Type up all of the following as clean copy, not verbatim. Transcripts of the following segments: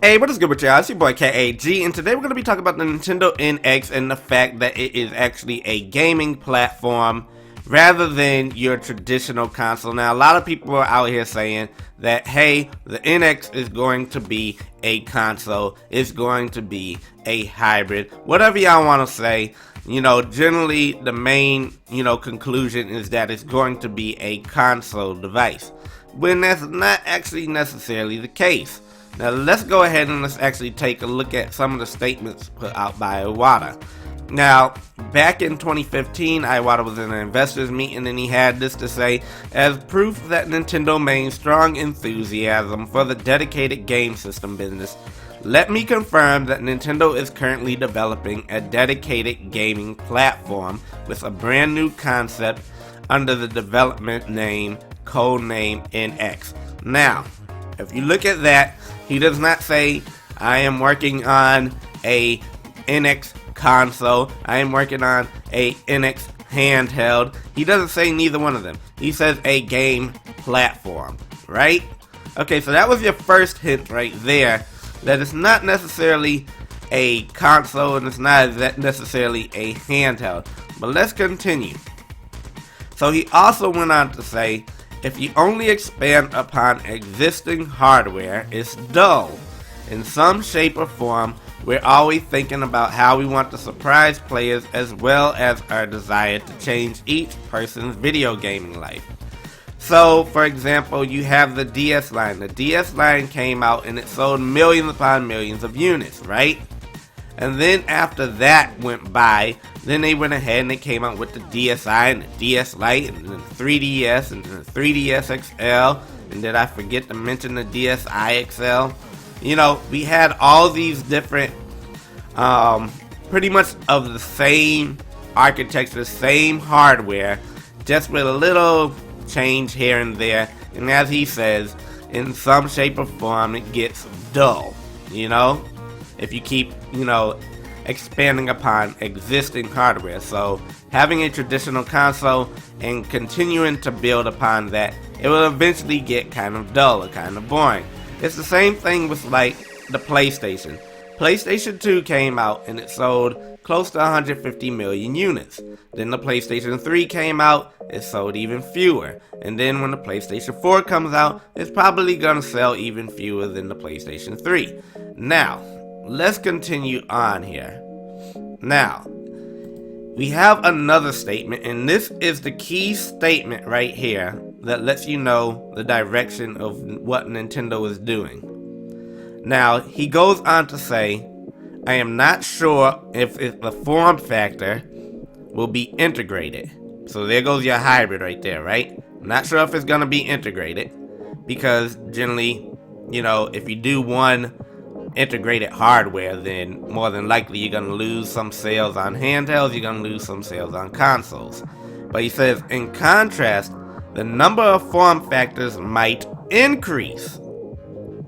Hey, what is good with y'all? It's your boy KAG, and today we're going to be talking about the Nintendo NX and the fact that it is actually a gaming platform rather than your traditional console. Now, a lot of people are out here saying that, hey, the NX is going to be a console, it's going to be a hybrid, whatever y'all want to say. Generally the main, conclusion is that it's going to be a console device, when that's not actually necessarily the case. Now let's go ahead and let's actually take a look at some of the statements put out by Iwata. Now, back in 2015, Iwata was in an investors meeting and he had this to say: as proof that Nintendo maintains strong enthusiasm for the dedicated game system business, let me confirm that Nintendo is currently developing a dedicated gaming platform with a brand new concept under the development name, codename NX. Now, if you look at that, he does not say, I am working on a NX console, I am working on a NX handheld. He doesn't say neither one of them. He says a game platform, right? Okay, so that was your first hint right there, that it's not necessarily a console and it's not necessarily a handheld. But let's continue. So he also went on to say, if you only expand upon existing hardware, it's dull. In some shape or form, we're always thinking about how we want to surprise players as well as our desire to change each person's video gaming life. So, for example, you have the DS line. The DS line came out and it sold millions upon millions of units, right? And then after that went by, then they went ahead and they came out with the DSi and the DS Lite and the 3DS and the 3DS XL. And did I forget to mention the DSi XL? We had all these different, pretty much of the same architecture, same hardware, just with a little change here and there. And as he says, in some shape or form, it gets dull, if you keep, expanding upon existing hardware. So having a traditional console and continuing to build upon that, it will eventually get kind of dull or kind of boring. It's the same thing with like the PlayStation. PlayStation 2 came out and it sold close to 150 million units. Then the PlayStation 3 came out, it sold even fewer. And then when the PlayStation 4 comes out, it's probably gonna sell even fewer than the PlayStation 3. Now, let's continue on here. Now, we have another statement, and this is the key statement right here that lets you know the direction of what Nintendo is doing. Now, he goes on to say, I am not sure if the form factor will be integrated. So there goes your hybrid right there, right? Not sure if it's going to be integrated, because generally, if you do one integrated hardware, then more than likely you're going to lose some sales on handhelds, you're going to lose some sales on consoles. But he says, in contrast, the number of form factors might increase.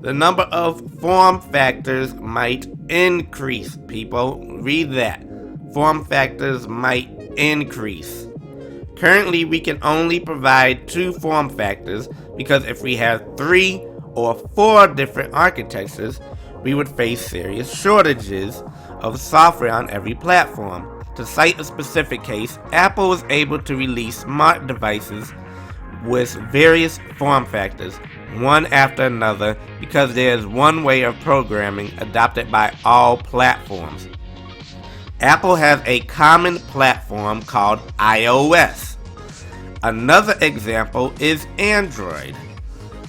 The number of form factors might increase, people. Read that. Form factors might increase. Currently, we can only provide 2 form factors because if we have 3 or 4 different architectures, we would face serious shortages of software on every platform. To cite a specific case, Apple was able to release smart devices with various form factors, one after another, because there is one way of programming adopted by all platforms. Apple has a common platform called iOS. Another example is Android.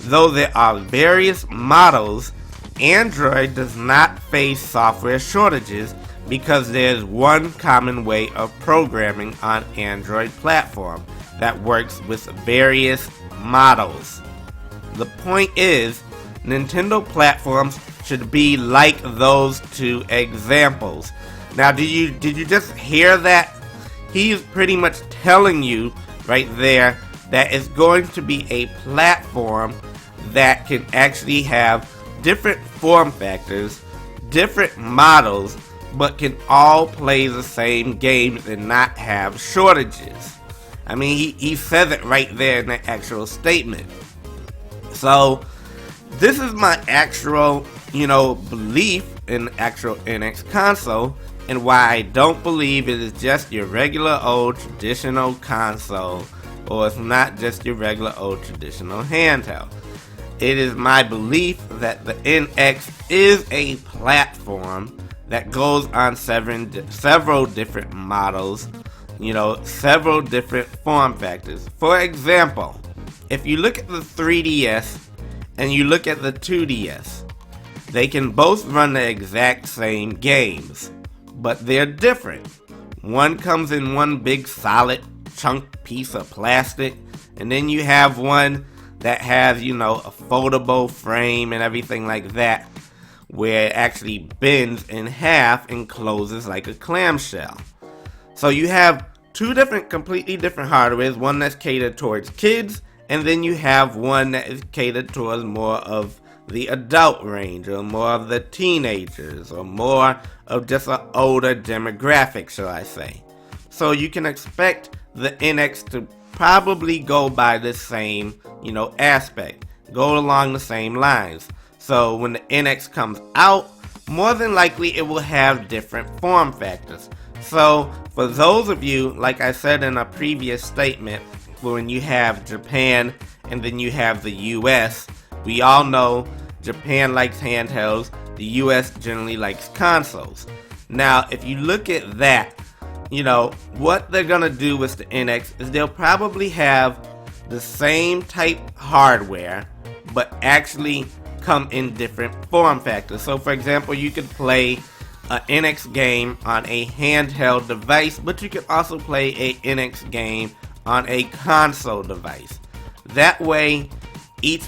Though there are various models, Android does not face software shortages because there's one common way of programming on Android platform that works with various models. The point is, Nintendo platforms should be like those 2 examples. Now, did you just hear that? He's pretty much telling you right there that it's going to be a platform that can actually have different form factors, different models, but can all play the same games and not have shortages. I mean, he says it right there in the actual statement. So, this is my actual belief in actual NX console and why I don't believe it is just your regular old traditional console, or it's not just your regular old traditional handheld. It is my belief that the NX is a platform that goes on several different models, several different form factors. For example, if you look at the 3DS and you look at the 2DS, they can both run the exact same games, but they're different. One comes in one big solid chunk piece of plastic, and then you have one that has, a foldable frame and everything like that, where it actually bends in half and closes like a clamshell. So you have two completely different hardwares, one that's catered towards kids, and then you have one that is catered towards more of the adult range, or more of the teenagers, or more of just an older demographic, shall I say. So you can expect the NX to probably go by the same, aspect, go along the same lines. So when the NX comes out, more than likely it will have different form factors. So for those of you, like I said in a previous statement, when you have Japan and then you have the US, we all know Japan likes handhelds, the US generally likes consoles. Now, if you look at that, what they're gonna do with the NX is they'll probably have the same type hardware, but actually come in different form factors. So for example, you could play an NX game on a handheld device, but you could also play a NX game on a console device. That way, each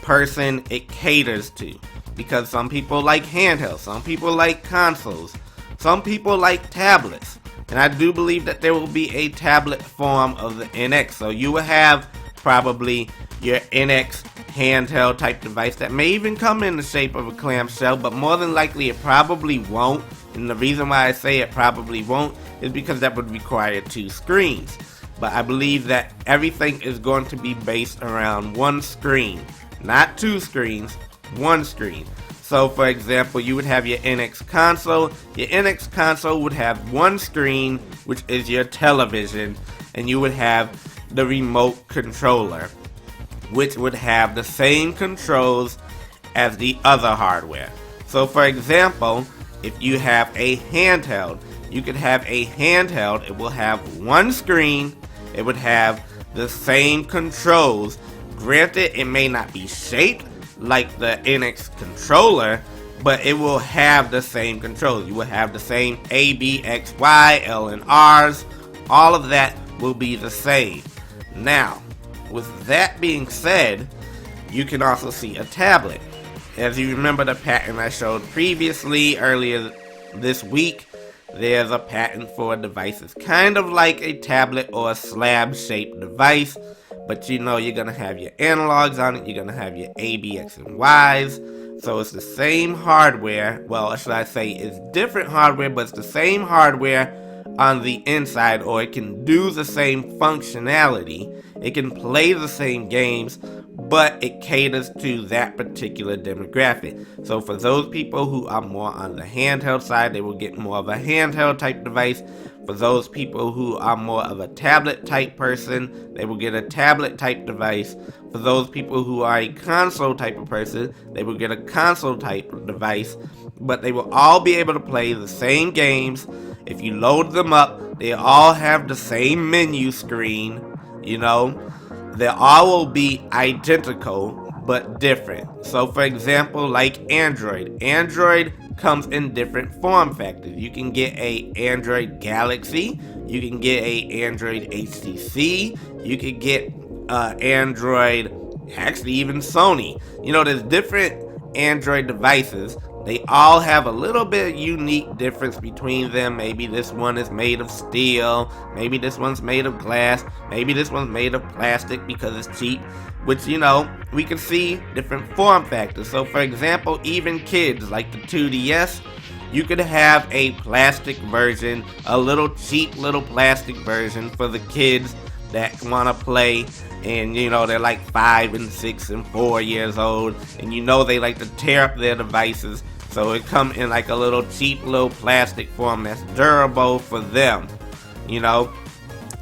person it caters to, because some people like handhelds, some people like consoles, some people like tablets, and I do believe that there will be a tablet form of the NX. So you will have probably your NX handheld type device that may even come in the shape of a clamshell, but more than likely it probably won't. And the reason why I say it probably won't is because that would require two screens. But I believe that everything is going to be based around one screen, not two screens, one screen. So for example, you would have your NX console. Your NX console would have one screen, which is your television, and you would have the remote controller, which would have the same controls as the other hardware. So for example, if you have a handheld, you could have a handheld, it will have one screen, it would have the same controls. Granted, it may not be shaped like the NX controller, but it will have the same controls. You will have the same A, B, X, Y, L, and R's. All of that will be the same. Now, with that being said, you can also see a tablet. As you remember the patent I showed previously earlier this week, there's a patent for a device that's kind of like a tablet or a slab-shaped device, but you're gonna have your analogs on it, you're gonna have your A, B, X, and Y's, so it's the same hardware. Well, should I say it's different hardware, but it's the same hardware on the inside, or it can do the same functionality, it can play the same games, but it caters to that particular demographic. So for those people who are more on the handheld side, they will get more of a handheld type device. For those people who are more of a tablet type person, they will get a tablet type device. For those people who are a console type of person, they will get a console type of device. But they will all be able to play the same games. If you load them up, they all have the same menu screen, They all will be identical, but different. So for example, like Android. Android comes in different form factors. You can get a Android Galaxy, you can get a Android HTC, you can get Android, actually even Sony. There's different Android devices. They all have a little bit of unique difference between them. Maybe this one is made of steel, maybe this one's made of glass, maybe this one's made of plastic because it's cheap, which, we can see different form factors. So for example, even kids like the 2DS, you could have a plastic version, a little cheap little plastic version for the kids that want to play, and they're like 5 and 6 and 4 years old, and they like to tear up their devices, so it come in like a little cheap little plastic form that's durable for them,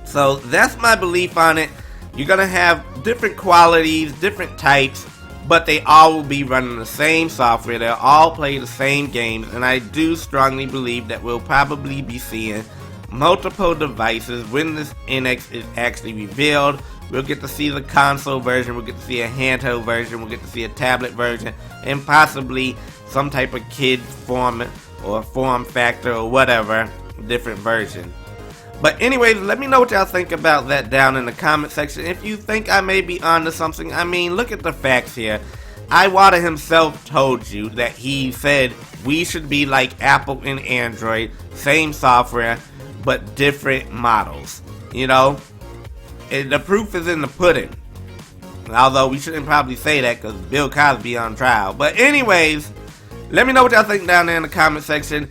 so that's my belief on it. You're gonna have different qualities, different types, but they all will be running the same software. They'll all play the same games, and I do strongly believe that we'll probably be seeing multiple devices when this NX is actually revealed. We'll get to see the console version, we'll get to see a handheld version, we'll get to see a tablet version, and possibly some type of kid form or form factor or whatever, different version. But anyways, let me know what y'all think about that down in the comment section. If you think I may be onto something, I mean, look at the facts here. Iwata himself told you that he said we should be like Apple and Android, same software, but different models. And the proof is in the pudding. Although we shouldn't probably say that because Bill Cosby on trial. But anyways, let me know what y'all think down there in the comment section.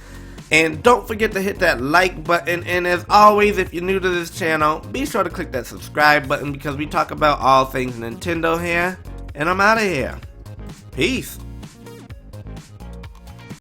And don't forget to hit that like button. And as always, if you're new to this channel, be sure to click that subscribe button because we talk about all things Nintendo here. And I'm out of here. Peace.